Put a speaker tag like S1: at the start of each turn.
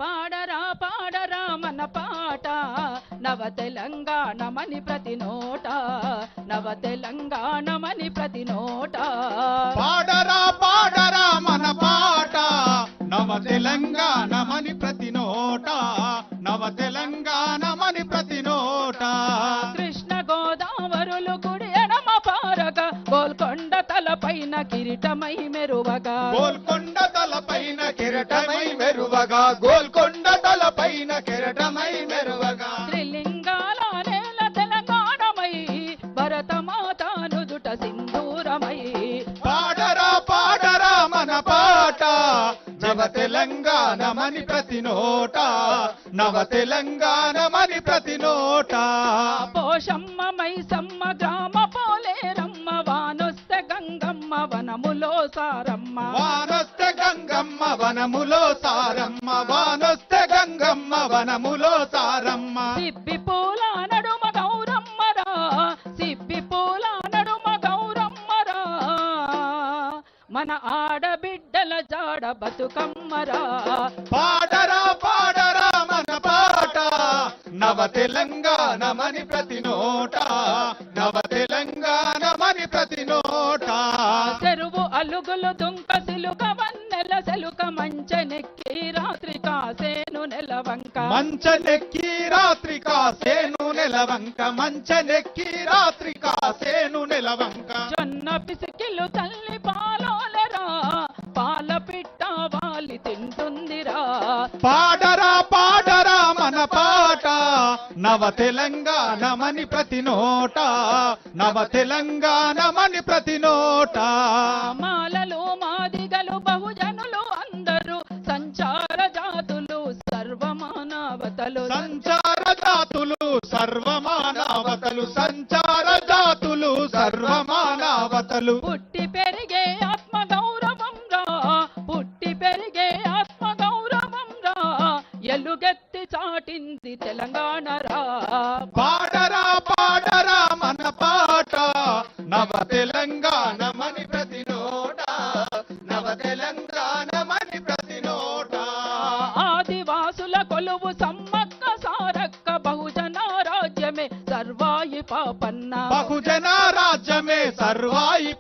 S1: పాడరా పాడరా మన పాట నవ తెలంగాణమని ప్రతి నోట, నవ తెలంగాణమని ప్రతి నోట.
S2: పాడరా పాడరా మన పాట నవ తెలంగాణమని ప్రతి నోట, నవ తెలంగాణమని ప్రతి నోట.
S1: కృష్ణ గోదావరులు కుడి ఎడమ పారక గోల్కొండ తలపైన కిరీటమై మెరువగా,
S2: గోల్కొండ తలపైన కిరీటమై మెరువగా, గోల్కొండ తలపైన కిరీటమై మెరువగా.
S1: త్రిలింగాల నేల తెలంగాణమై భరతమాత నుదుట సింధూరమై.
S2: పాడరా పాడరా మన పాట నవ తెలంగాణమని ప్రతి నోట, నవ తెలంగాణమని ప్రతి నోట.
S1: పోషమ్మ మైసమ్మ గ్రామ పోలేరమ్మ వానొస్తే గంగమ్మ వనములో సారమ్మ,
S2: వానొస్తే గంగమ్మ వనములో సారమ్మ, వానొస్తే గంగమ్మ వనములో సారమ్మ.
S1: సిబ్బి పూల నడుమ గౌరమ్మరా, సిబ్బి పూల నడుమ గౌరమ్మరా, మన ఆడబిడ్డల జాడ బతుకమ్మరా.
S2: పాడరా పాడరా మన పాట నవ తెలంగాణమని ప్రతి నోట, నవ తెలంగాణమని ప్రతి నోట.
S1: చెరువు అలుగులు దుంక సిలుక వన్నెల సెలుక మంచెనెక్కి రాత్రి కాసేను నెలవంక,
S2: మంచనెక్కి రాత్రి కాసేను నెలవంక, మంచనెక్కి రాత్రి కాసేను నెలవంక.
S1: జొన్న పిసికిలు తల్లి పాలోలరా, పాల పిట్ట వాలి తింటుందిరా.
S2: పాడరా పాడరా మన పాట నవ తెలంగాణమని ప్రతి నోట, నవ తెలంగాణమని ప్రతి నోట.
S1: మాలలు మాదిగలు బహుజనులు అందరూ సంచార జాతులు సర్వమానవతలు,
S2: సంచార జాతులు సర్వమానవతలు, సంచార జాతులు సర్వమానవతలు.
S1: పుట్టి పెరిగే ఆత్మ గౌరవం రా, పుట్టి పెరిగే ఆత్మ గౌరవం రా, ఎలుగెత్తి చాటింది తెలంగాణ రా.
S2: పాడరా పాడరా మన పాట నవ తెలంగాణమని ప్రతి నోట, నవ తెలంగాణమని ప్రతి నోట.
S1: ఆదివాసుల కొలువు సమ్మక్క సారక్క బహుజన రాజ్యమే సర్వాయి పాపన్న,
S2: బహుజన రాజ్యమే సర్వాయి